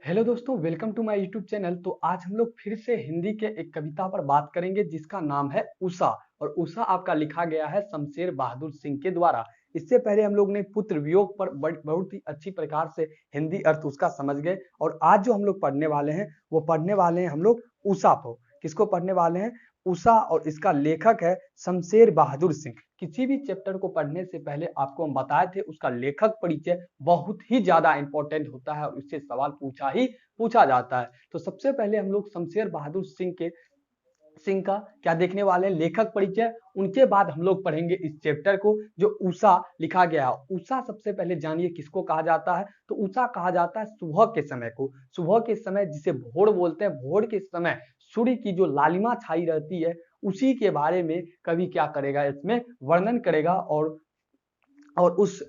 Hello दोस्तों, welcome to my YouTube channel. तो आज हम लोग फिर से हिंदी के एक कविता पर बात करेंगे जिसका नाम है उषा। और उषा आपका लिखा गया है शमशेर बहादुर सिंह के द्वारा। इससे पहले हम लोग ने पुत्र वियोग पर बहुत ही अच्छी प्रकार से हिंदी अर्थ उसका समझ गए। और आज जो हम लोग पढ़ने वाले हैं वो पढ़ने वाले हैं हम लोग उषा को। किसको पढ़ने वाले हैं? उषा। और इसका लेखक है शमशेर बहादुर सिंह। किसी भी चैप्टर को पढ़ने से पहले आपको हम बताए थे उसका लेखक परिचय बहुत ही ज्यादा इंपॉर्टेंट होता है और इससे सवाल पूछा जाता है। तो सबसे पहले हम लोग शमशेर बहादुर सिंह का क्या देखने वाले हैं, लेखक परिचय। उनके बाद हम लोग पढ़ेंगे इस चैप्टर को जो उषा लिखा गया है। उषा सबसे पहले जानिए किसको कहा जाता है। तो उषा कहा जाता है सुबह के समय को। सुबह के समय जिसे भोर बोलते हैं, भोर के समय सूर्य की जो लालिमा छाई रहती है उसी के बारे में कवि क्या करेगा, इसमें वर्णन करेगा। और उस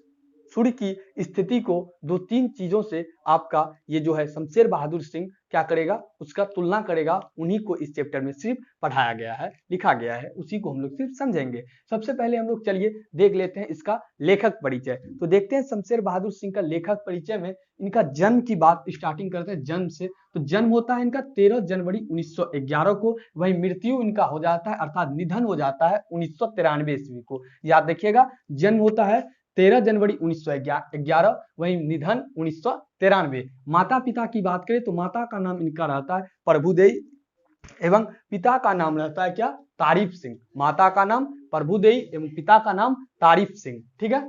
सूर्य की स्थिति को दो तीन चीजों से आपका ये जो है शमशेर बहादुर सिंह क्या करेगा, उसका तुलना करेगा। उन्हीं को इस चैप्टर में सिर्फ पढ़ाया गया है, लिखा गया है, उसी को हम लोग सिर्फ समझेंगे। सबसे पहले हम लोग चलिए देख लेते हैं इसका लेखक परिचय। तो देखते हैं शमशेर बहादुर सिंह का लेखक परिचय में इनका जन्म की बात स्टार्टिंग करते हैं जन्म से। तो जन्म होता है इनका 13 जनवरी 1911 को। वही मृत्यु इनका हो जाता है अर्थात निधन हो जाता है 1993 ईस्वी को। याद रखिएगा, जन्म होता है 13 जनवरी 1911, वहीं निधन 1993। माता पिता की बात करें तो माता का नाम इनका रहता है प्रभुदेई एवं पिता का नाम रहता है क्या, तारीफ सिंह। माता का नाम प्रभुदेई एवं पिता का नाम तारीफ सिंह। ठीक है।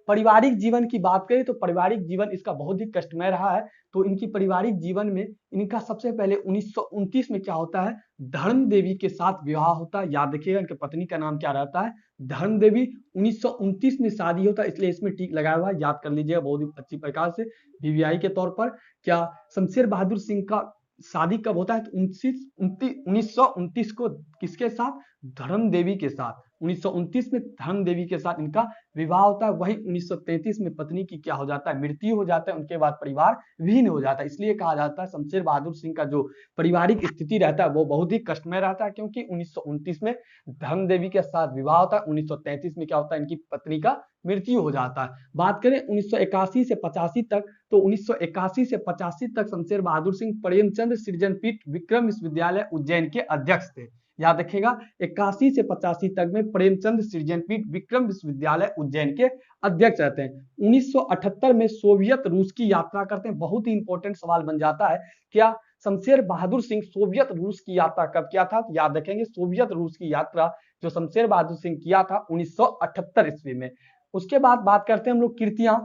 पारिवारिक जीवन की बात करें तो पारिवारिक जीवन इसका बहुत ही कष्टमय रहा है। तो इनकी पारिवारिक जीवन में इनका सबसे पहले 1929 में क्या होता है, धर्म देवी के साथ विवाह होता है। याद रखिएगा इनके पत्नी का नाम क्या रहता है, धर्म देवी। 1929 में शादी होता है, इसलिए इसमें टिक लगाया हुआ है, याद कर लीजिएगा बहुत ही अच्छी प्रकार से वीवीआई के तौर पर। क्या शमशेर बहादुर सिंह का शादी कब होता है? तो 1929 को किसके साथ, धर्म देवी के साथ। 1929 में धर्म देवी के साथ इनका विवाह होता है। वही 1933 में पत्नी की क्या हो जाता है, मृत्यु हो जाता है। उनके बाद परिवार विहीन हो जाता है। इसलिए कहा जाता है शमशेर बहादुर सिंह का जो पारिवारिक स्थिति रहता है वो बहुत ही कष्टमय रहता है, क्योंकि 1929 में धर्म देवी के साथ विवाह होता है, 1933 में क्या होता है, इनकी पत्नी का मृत्यु हो जाता है। बात करें 1981 से 85 तक, तो 1981 से 85 तक शमशेर बहादुर सिंह प्रेमचंद सृजनपीठ विक्रम विश्वविद्यालय उज्जैन के अध्यक्ष थे। याद रखिएगा, 81 से 85 तक में प्रेमचंद सृजनपीठ विक्रम विश्वविद्यालय उज्जैन के अध्यक्ष रहते हैं। 1978 में सोवियत रूस की यात्रा करते हैं। बहुत ही इंपॉर्टेंट सवाल बन जाता है, क्या शमशेर बहादुर सिंह सोवियत रूस की यात्रा कब किया था? याद रखेंगे, सोवियत रूस की यात्रा जो शमशेर बहादुर सिंह किया था 1978 ईस्वी में। उसके बाद बात करते हैं हम लोग कृतियां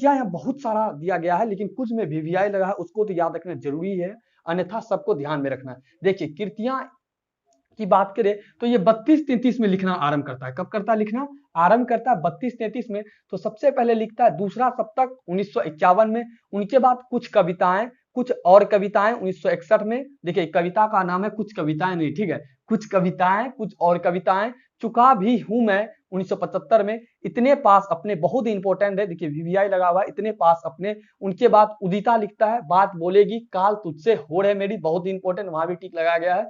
यहाँ बहुत सारा दिया गया है, लेकिन कुछ में वीवीआई लगा है, उसको तो याद रखना जरूरी है, अन्यथा सबको ध्यान में रखना है। देखिए, कृतियां की बात करें तो ये 32-33 में लिखना आरंभ करता है। कब करता है लिखना आरंभ करता है? 32-33 में। तो सबसे पहले लिखता है दूसरा सप्तक 1951 में। उनके बाद कुछ और कविताएं 1961 में। देखिए, कविता का नाम है कुछ कविताएं नहीं, ठीक है, कुछ कविताएं, कुछ और कविताएं। चुका भी हूं मैं 1975 में। इतने पास अपने, बहुत ही इंपॉर्टेंट है, देखिए वीवीआई लगा हुआ है, इतने पास अपने। उनके बाद उदिता लिखता है बात बोलेगी काल तुझसे होड़ है मेरी, बहुत ही इंपॉर्टेंट, वहां भी टिक लगाया गया है।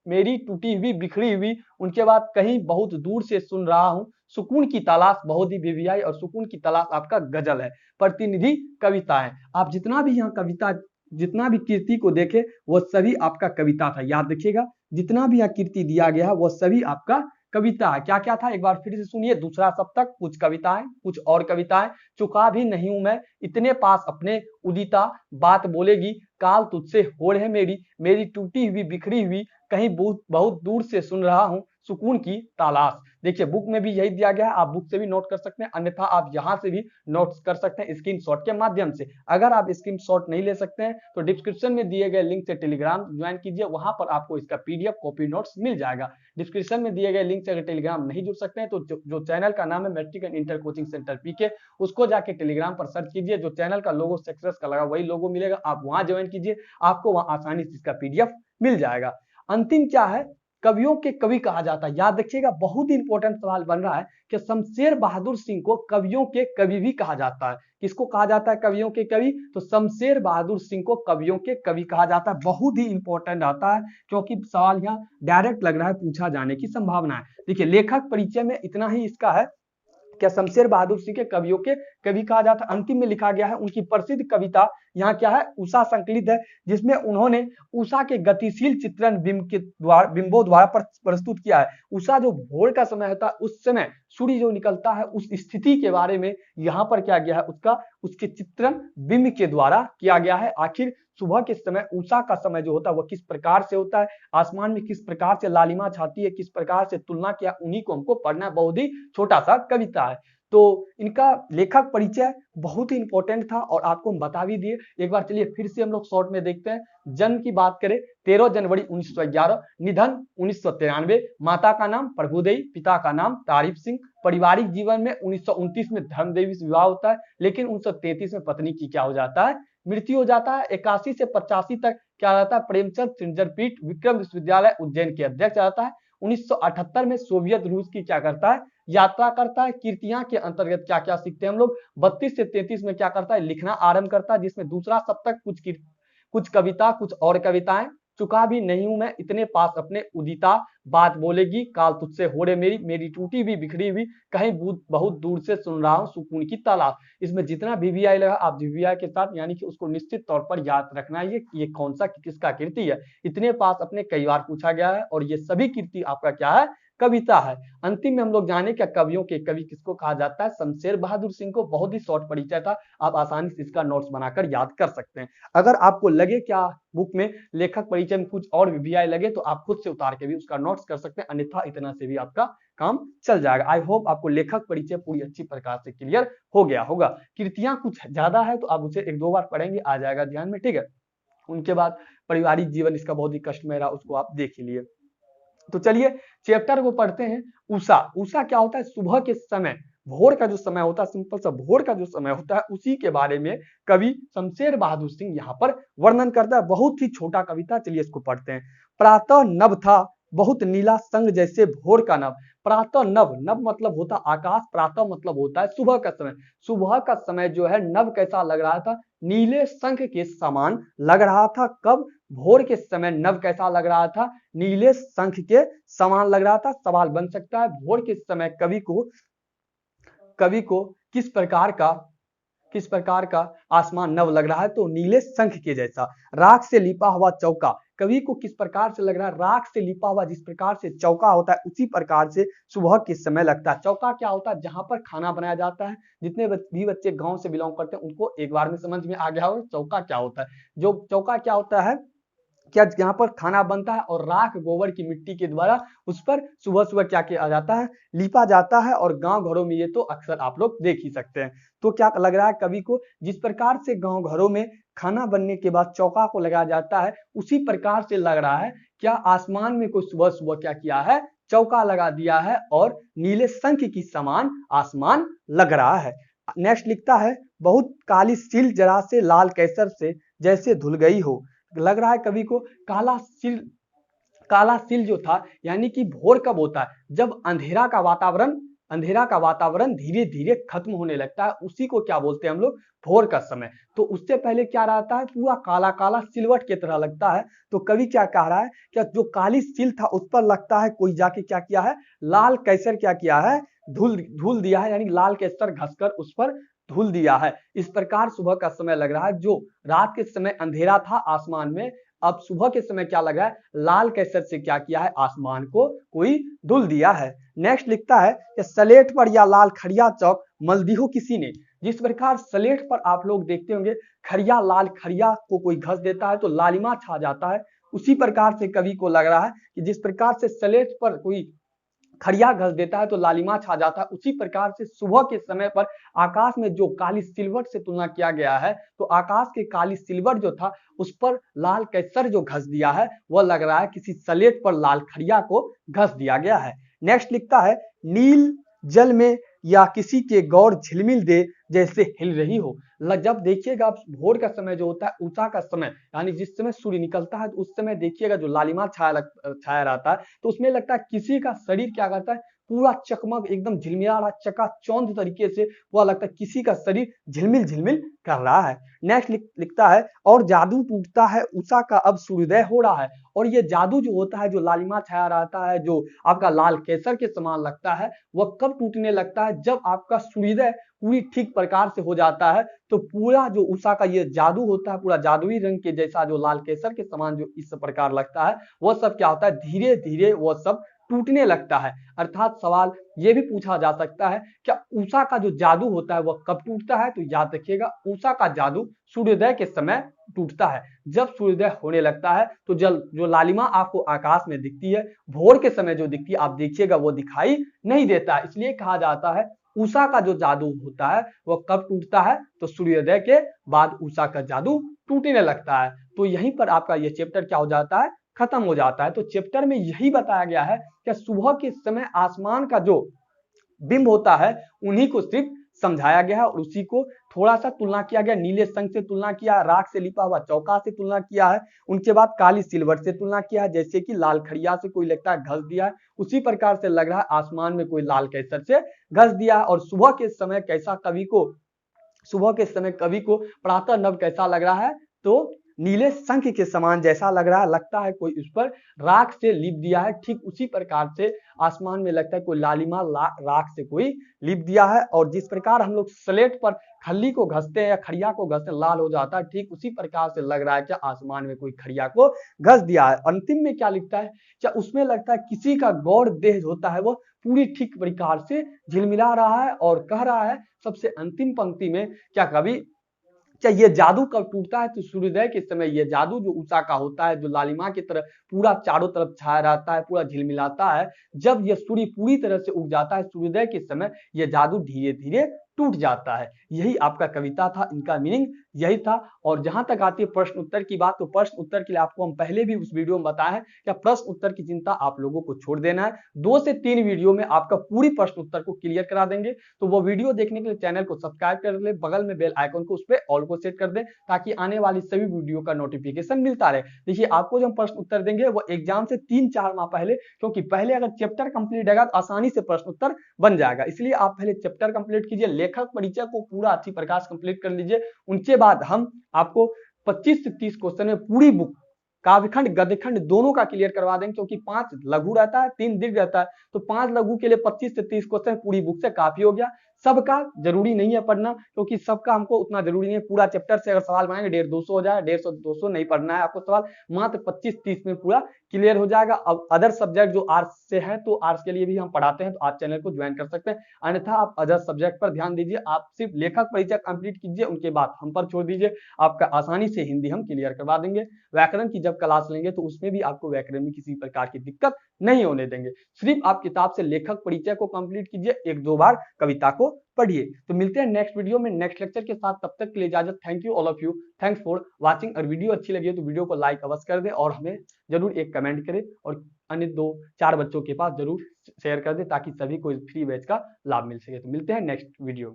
मेरी टूटी हुई बिखरी हुई। उनके बाद कहीं बहुत दूर से सुन रहा हूं, सुकून की तलाश, बहुत ही वीवीआई, और सुकून की तलाश आपका गजल है। प्रतिनिधि कविता है। आप जितना भी यहाँ कविता, जितना भी कीर्ति को देखे वो सभी आपका कविता था। याद रखिएगा, जितना भी यहाँ कीर्ति दिया गया है वो सभी आपका कविता है। क्या क्या था एक बार फिर से सुनिए, दूसरा सप्तक, कुछ कविताएं, कुछ और कविताएं। चुका भी नहीं हूं मैं, इतने पास अपने, उदिता, बात बोलेगी, काल तुझसे होड़ है मेरी टूटी हुई बिखरी हुई, कहीं बहुत दूर से सुन रहा हूं, सुकून की तलाश। देखिए, बुक में भी यही दिया गया है, आप बुक से भी नोट कर सकते हैं, अन्यथा आप यहाँ से भी नोट्स कर सकते हैं स्क्रीनशॉट के माध्यम से। अगर आप स्क्रीनशॉट नहीं ले सकते हैं तो डिस्क्रिप्शन में दिए गए लिंक से टेलीग्राम ज्वाइन कीजिए, वहां पर आपको इसका पीडीएफ कॉपी नोट्स मिल जाएगा। डिस्क्रिप्शन में दिए गए लिंक से अगर टेलीग्राम नहीं जुड़ सकते हैं तो जो चैनल का नाम है matric and inter coaching centre PK, उसको जाके टेलीग्राम पर सर्च कीजिए। जो चैनल का लोगो सक्सेस का लगा वही लोगो मिलेगा, आप वहां ज्वाइन कीजिए, आपको वहां आसानी से इसका पीडीएफ मिल जाएगा। अंतिम क्या है, कवियों के कवि कहा जाता है। याद रखिएगा, बहुत ही इंपॉर्टेंट सवाल बन रहा है कि शमशेर बहादुर सिंह को कवियों के कवि भी कहा जाता है। किसको कहा जाता है कवियों के कवि? तो शमशेर बहादुर सिंह को कवियों के कवि कहा जाता है। बहुत ही इंपॉर्टेंट आता है, क्योंकि सवाल यहाँ डायरेक्ट लग रहा है, पूछा जाने की संभावना है। देखिए, लेखक परिचय में इतना ही इसका है, क्या शमशेर बहादुर सिंह के कवियों के कवि कहा जाता है। अंतिम में लिखा गया है उनकी प्रसिद्ध कविता यहाँ क्या है, उषा संकलित है, जिसमें उन्होंने उषा के गतिशील चित्रण बिंबों द्वारा प्रस्तुत किया है। उषा जो भोर का समय होता है, उस समय सूर्य जो निकलता है, उस स्थिति के बारे में यहाँ पर क्या गया है, उसके चित्रण बिंब के द्वारा किया गया है। आखिर सुबह के समय उषा का समय जो होता है वह किस प्रकार से होता है, आसमान में किस प्रकार से लालिमा छाती है, किस प्रकार से तुलना किया, उन्हीं को हमको पढ़ना, बहुत ही छोटा सा कविता है। तो इनका लेखक परिचय बहुत ही इंपॉर्टेंट था और आपको हम बता भी दिए। एक बार चलिए फिर से हम लोग शॉर्ट में देखते हैं। जन्म की बात करें 13 जनवरी 1911, निधन 1993, माता का नाम प्रभुदेवी, पिता का नाम तारीफ सिंह। पारिवारिक जीवन में 1929 में धर्मदेवी से विवाह होता है, लेकिन 1933 में पत्नी की क्या हो जाता है, मृत्यु हो जाता है। 81 से 85 तक क्या रहता है, प्रेमचंद सृंजरपीठ विक्रम विश्वविद्यालय उज्जैन के अध्यक्ष रहता है। 1978 में सोवियत रूस की क्या करता है, यात्रा करता है। कीर्तियां के अंतर्गत क्या क्या सीखते हैं हम लोग, 32 से 33 में क्या करता है, लिखना आरंभ करता है, जिसमें दूसरा सप्तक, कुछ कविता, कुछ और कविताएं। चुका भी नहीं हूं मैं इतने पास अपने उदिता, बात बोलेगी काल तुझसे हो रे मेरी टूटी भी बिखरी हुई, कहीं बहुत दूर से सुन रहा हूं सुकून की तलाश। इसमें जितना वीवीआई लगा, आप वीवीआई के साथ यानी कि उसको निश्चित तौर पर याद रखना है, ये कौन सा किसका कृति है। इतने पास अपने कई बार पूछा गया है और ये सभी कृति आपका क्या है, कविता है। अंतिम में हम लोग जाने क्या कवियों के कवि किसको कहा जाता है, शमशेर बहादुर सिंह को। बहुत ही शॉर्ट परिचय था, आप आसानी से इसका नोट्स बनाकर याद कर सकते हैं। अगर आपको लगे क्या बुक में लेखक परिचय में कुछ और वीवीआई लगे तो आप खुद से उतार के भी उसका नोट्स कर सकते हैं, अन्यथा इतना से भी आपका काम चल जाएगा। आई होप आपको लेखक परिचय पूरी अच्छी प्रकार से क्लियर हो गया होगा। कृतियां कुछ ज्यादा है तो आप उसे 1-2 बार पढ़ेंगे, आ जाएगा ध्यान में, ठीक है। उनके बाद पारिवारिक जीवन इसका बहुत ही कष्टमय रहा, उसको आप देख ही लिए। तो चलिए चैप्टर को पढ़ते हैं। उषा, उषा क्या होता है, सुबह के समय, भोर का जो समय होता है, सिंपल सा भोर का जो समय होता है, उसी के बारे में कवि शमशेर बहादुर सिंह यहाँ पर वर्णन करता है। बहुत ही छोटा कविता, चलिए इसको पढ़ते हैं। प्रातः नभ था बहुत नीला संग जैसे भोर का नभ। प्रातः नभ, नभ मतलब होता आकाश, प्रातः मतलब होता है सुबह का समय। सुबह का समय जो है नभ कैसा लग रहा था, नीले शंख के समान लग रहा था। कब, भोर के समय नभ कैसा लग रहा था, नीले शंख के समान लग रहा था। सवाल बन सकता है भोर के समय कवि को किस प्रकार का आसमान नव लग रहा है, तो नीले शंख के जैसा। राख से लिपा हुआ चौका, कवि को किस प्रकार से लग रहा है, राख से लिपा हुआ जिस प्रकार से चौका होता है उसी प्रकार से सुबह के समय लगता है। चौका क्या होता है, जहां पर खाना बनाया जाता है। जितने भी बच्चे गांव से बिलोंग करते हैं उनको एक बार में समझ में आ गया हो चौका क्या होता है। जो चौका क्या होता है, क्या यहाँ पर खाना बनता है और राख गोबर की मिट्टी के द्वारा उस पर सुबह सुबह क्या किया जाता है, लिपा जाता है। और गांव घरों में ये तो अक्सर आप लोग देख ही सकते हैं। तो क्या लग रहा है कवि को, जिस प्रकार से गांव घरों में खाना बनने के बाद चौका को लगाया जाता है उसी प्रकार से लग रहा है क्या आसमान में कोई सुबह सुबह क्या किया है, चौका लगा दिया है और नीले शंख की समान आसमान लग रहा है। नेक्स्ट लिखता है, बहुत काली सिल जरा से लाल कैसर से जैसे धुल गई हो। लग रहा है कवि को काला सिल जो था, यानी कि भोर कब होता है, जब अंधेरा का वातावरण धीरे धीरे खत्म होने लगता है, उसी को क्या बोलते हैं हम लोग, भोर का समय। तो उससे पहले क्या रहता है, पूरा काला काला सिलवट की तरह लगता है। तो कवि क्या कह रहा है, क्या जो काली सिल था उस पर लगता है कोई जाके क्या किया है, लाल कैसर क्या किया है, धुल दिया है, यानी लाल कैसर घसकर उस पर धुल दिया है। इस प्रकार सुबह का समय लग रहा है, जो रात के समय अंधेरा था आसमान में, अब सुबह के समय क्या लगा है, लाल कैसर से क्या किया है, आसमान को कोई धुल दिया है। नेक्स्ट लिखता है कि सलेट पर या लाल खड़िया चौक मल दी हो किसी ने। जिस प्रकार सलेट पर आप लोग देखते होंगे खड़िया, लाल खड़िया को कोई घस देता है तो लालिमा छा जाता है, उसी प्रकार से कवि को लग रहा है कि जिस प्रकार से सलेट पर कोई खड़िया घस देता है तो लालिमा छा जाता है, उसी प्रकार से सुबह के समय पर आकाश में जो काली सिलवट से तुलना किया गया है, तो आकाश के काली सिलवट जो था उस पर लाल कैसर जो घस दिया है वह लग रहा है किसी सलेट पर लाल खड़िया को घस दिया गया है। नेक्स्ट लिखता है, नील जल में या किसी के गौर झिलमिल दे जैसे हिल रही हो। जब देखिएगा आप भोर का समय जो होता है, ऊंचा का समय, यानी जिस समय सूर्य निकलता है तो उस समय देखिएगा जो लालिमा छाया रहता है, तो उसमें लगता है किसी का शरीर क्या करता है, पूरा चकमक एकदम झिलमिला रहा, चकाचौंध तरीके से वह लगता है किसी का शरीर झिलमिल झिलमिल कर रहा है। नेक्स्ट लिखता है, और जादू टूटता है उषा का अब सूर्योदय हो रहा है। और ये जादू जो होता है, जो लालिमा छाया रहता है, जो आपका लाल केसर के समान लगता है, वह कब टूटने लगता है, जब आपका सूर्योदय पूरी ठीक प्रकार से हो जाता है तो पूरा जो उषा का ये जादू होता है, पूरा जादुई रंग के जैसा जो लाल केसर के समान जो इस प्रकार लगता है, वह सब क्या होता है, धीरे धीरे वह सब टूटने लगता है। अर्थात सवाल ये भी पूछा जा सकता है, क्या उषा का जो जादू होता है वह कब टूटता है? तो याद रखिएगा, उषा का जादू सूर्योदय के समय टूटता है। जब सूर्योदय होने लगता है तो जल जो लालिमा आपको आकाश में दिखती है, भोर के समय जो दिखती है आप देखिएगा वो दिखाई नहीं देता है। इसलिए कहा जाता है उषा का जो जादू होता है वह कब टूटता है? तो सूर्योदय के बाद उषा का जादू टूटने लगता है। तो यहीं पर आपका ये चैप्टर क्या हो जाता है, खत्म हो जाता है। तो चैप्टर में यही बताया गया है कि सुबह के समय आसमान का जो बिंब होता है उन्हीं को सिर्फ समझाया गया है और उसी को थोड़ा सा तुलना किया गया, नीले संग से तुलना किया, राख से लिपा हुआ चौका से तुलना किया है, उनके बाद काली सिल्वर से तुलना किया है, जैसे कि लाल खड़िया से कोई लगता है घस दिया है, उसी प्रकार से लग रहा है आसमान में कोई लाल केसर से घस दिया है। और सुबह के समय कवि को प्रातः नभ कैसा लग रहा है, तो नीले शंख के समान जैसा लग रहा है, लगता है कोई उस पर राख से लिप दिया है। ठीक उसी प्रकार से आसमान में लगता है कोई लालिमा राख से कोई लिप दिया है। और जिस प्रकार हम लोग स्लेट पर खल्ली को घसते हैं या खड़िया को घसते हैं लाल हो जाता है, ठीक उसी प्रकार से लग रहा है कि आसमान में कोई खड़िया को घस दिया है। अंतिम में क्या लिखता है, क्या उसमें लगता है किसी का गौर देह होता है वो पूरी ठीक प्रकार से झिलमिला रहा है और कह रहा है सबसे अंतिम पंक्ति में, क्या कवि क्या ये जादू कब टूटता है? तो सूर्योदय के समय ये जादू जो उषा का होता है, जो लालिमा की तरह पूरा चारों तरफ छाया रहता है, पूरा झिलमिलाता है, जब ये सूर्य पूरी तरह से उग जाता है सूर्योदय के समय ये जादू धीरे धीरे टूट जाता है। यही आपका कविता था, इनका मीनिंग यही था। और जहां तक आती है प्रश्न उत्तर की बात, तो प्रश्न उत्तर के लिए आपको हम पहले भी उस वीडियो में बताया है कि प्रश्न उत्तर की चिंता आप लोगों को छोड़ देना है। 2 से 3 वीडियो में आपका पूरी प्रश्न उत्तर को क्लियर करा देंगे। तो वो वीडियो देखने के लिए चैनल को सब्सक्राइब कर ले, बगल में बेल आइकन को उस पर ऑल को सेट कर दें ताकि आने वाली सभी वीडियो का नोटिफिकेशन मिलता रहे। देखिए आपको जो हम प्रश्न उत्तर देंगे वो एग्जाम से 3-4 माह पहले, क्योंकि पहले अगर चैप्टर कंप्लीट रहेगा तो आसानी से प्रश्न उत्तर बन जाएगा। इसलिए आप पहले चैप्टर कंप्लीट कीजिए, लेखक परिचय को पूरा अच्छी प्रकार से कंप्लीट कर लीजिए। उनके बाद हम आपको 25 से 30 क्वेश्चन में पूरी बुक काव्यखंड गद्यखंड दोनों का क्लियर करवा देंगे, क्योंकि 5 लघु रहता है 3 दीर्घ रहता है। तो 5 लघु के लिए 25 से 30 क्वेश्चन पूरी बुक से काफी हो गया। सबका जरूरी नहीं है पढ़ना, क्योंकि सबका हमको उतना जरूरी नहीं है। पूरा चैप्टर से अगर सवाल बनाएंगे 150-200 हो जाए, 150-200 नहीं पढ़ना है आपको सवाल, मात्र 25-30 में पूरा क्लियर हो जाएगा। अब अदर सब्जेक्ट जो आर्ट्स से है तो आर्ट्स के लिए भी हम पढ़ाते हैं, तो आप चैनल को ज्वाइन कर सकते हैं। अन्यथा आप अदर सब्जेक्ट पर ध्यान दीजिए, आप सिर्फ लेखक परिचय कंप्लीट कीजिए, उनके बाद हम पर छोड़ दीजिए, आपका आसानी से हिंदी हम क्लियर करवा देंगे। व्याकरण की जब क्लास लेंगे तो उसमें भी आपको व्याकरण में किसी प्रकार की दिक्कत नहीं होने देंगे। सिर्फ आप किताब से लेखक परिचय को कंप्लीट कीजिए, 1-2 बार कविता को पढ़िए। तो मिलते हैं नेक्स्ट वीडियो में नेक्स्ट लेक्चर के साथ, तब तक के लिए इजाजत। Thank you all of you, thanks for watching. और वीडियो अच्छी लगी है तो वीडियो को लाइक अवश्य कर दे और हमें जरूर एक कमेंट करें और अन्य 2-4 बच्चों के पास जरूर शेयर कर दे ताकि सभी को इस फ्री बैच का लाभ मिल सके। तो मिलते हैं नेक्स्ट वीडियो में।